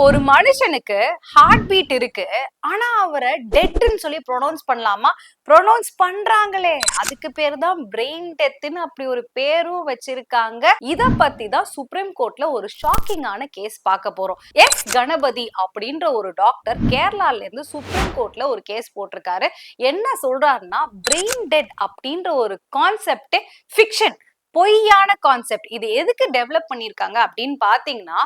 ஒரு மனுஷனுக்கு heart beat இருக்கு. ஆனா அவரை டெட்ன்னு சொல்லி ப்ரொனவுன்ஸ் பண்ணலாமா? ப்ரொனவுன்ஸ் பண்றாங்களே, அதுக்கு பேரு தான் பிரெயின் டெத்ன்னு அப்படி ஒரு பேரும் வச்சிருக்காங்க. இத பத்தி தான் சுப்ரீம் கோர்ட்ல ஒரு ஷாக்கிங்கான கேஸ் பார்க்க போறோம். எஸ் கணபதி அப்படின்ற ஒரு டாக்டர் கேரளால இருந்து சுப்ரீம் கோர்ட்ல ஒரு கேஸ் போட்டிருக்காரு. என்ன சொல்றாருன்னா, பிரெயின் டெட் அப்படின்ற ஒரு கான்செப்டே ஃபிக்ஷன், பொய்யான கான்செப்ட். இது எதுக்கு டெவலப் பண்ணிருக்காங்க அப்படின்னு பாத்தீங்கன்னா,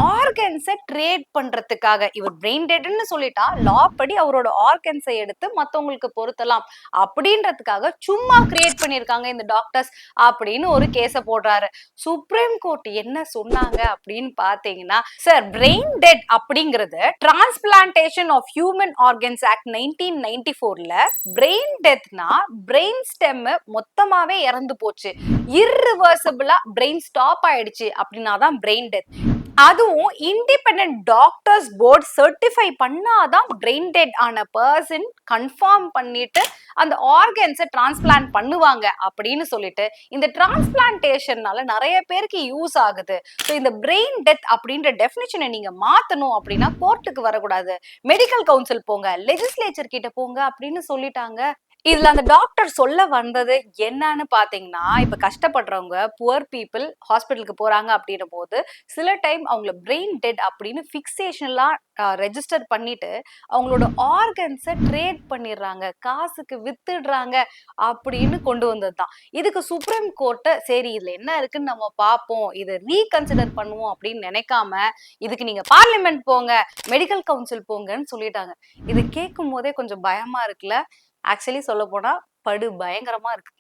ஆர்கன்ஸை ட்ரேட் பண்றதுக்காக. இவர் பிரெயின் டெட்னு சொல்லிட்டா லா படி அவரோட ஆர்கன்ஸை எடுத்து மத்தவங்களுக்கு பொருத்தலாம் அப்படின்றதுக்காக சும்மா கிரியேட் பண்ணிருக்காங்க இந்த டாக்டர்ஸ் அப்படின்னு ஒரு கேஸ போடுறாரு. சுப்ரீம் கோர்ட் என்ன சொன்னாங்க அப்படின்னு பாத்தீங்கன்னா, சார், பிரெயின் டெட் அப்படிங்கிறது transplantation of human organs act 1994ல பிரெயின் டெத்னா பிரெயின் ஸ்டெம் மொத்தமாவே இறந்து போச்சு, இர்ரிவர்சிபிளா பிரெயின் ஸ்டாப் ஆயிடுச்சு அப்படின்னாதான் பிரெயின் டெத். அதுவும் இண்டிபெண்டன்ட் டாக்டர்ஸ் போர்ட் சர்டிஃபை பண்ணாதான் பிரெயின் டெட் ஆன பர்சன் கன்ஃபார்ம் பண்ணிட்டு அந்த ஆர்கன்ஸை டிரான்ஸ்பிளான்ட் பண்ணுவாங்க அப்படின்னு சொல்லிட்டு, இந்த டிரான்ஸ்பிளான்டேஷன்னால நிறைய பேருக்கு யூஸ் ஆகுது. ஸோ இந்த பிரெயின் டெத் அப்படின்ற டெஃபினிஷனை நீங்க மாத்தணும் அப்படின்னா கோர்ட்டுக்கு வரக்கூடாது, மெடிக்கல் கவுன்சில் போங்க, லெஜிஸ்லேச்சர் கிட்ட போங்க அப்படின்னு சொல்லிட்டாங்க. இதுல அந்த டாக்டர் சொல்ல வந்தது என்னன்னு பாத்தீங்கன்னா, இப்ப கஷ்டப்படுறவங்க புவர் பீப்புள் ஹாஸ்பிட்டலுக்கு போறாங்க அப்படின்ற போது சில டைம் அவங்கள பிரெயின் டெட் அப்படின்னு பிக்சேஷன்லாம் ரெஜிஸ்டர் பண்ணிட்டு அவங்களோட ஆர்கன்ஸை ட்ரேட் பண்ணிடுறாங்க, காசுக்கு வித்துடுறாங்க அப்படின்னு கொண்டு வந்ததுதான். இதுக்கு சுப்ரீம் கோர்ட்டு சரி இதுல என்ன இருக்குன்னு நம்ம பார்ப்போம், இதை ரீகன்சிடர் பண்ணுவோம் அப்படின்னு நினைக்காம இதுக்கு நீங்க பார்லிமெண்ட் போங்க, மெடிக்கல் கவுன்சில் போங்கன்னு சொல்லிட்டாங்க. இது கேட்கும் போதே கொஞ்சம் பயமா இருக்குல்ல? ஆக்சுவலி சொல்ல போனா படு பயங்கரமா இருக்கு.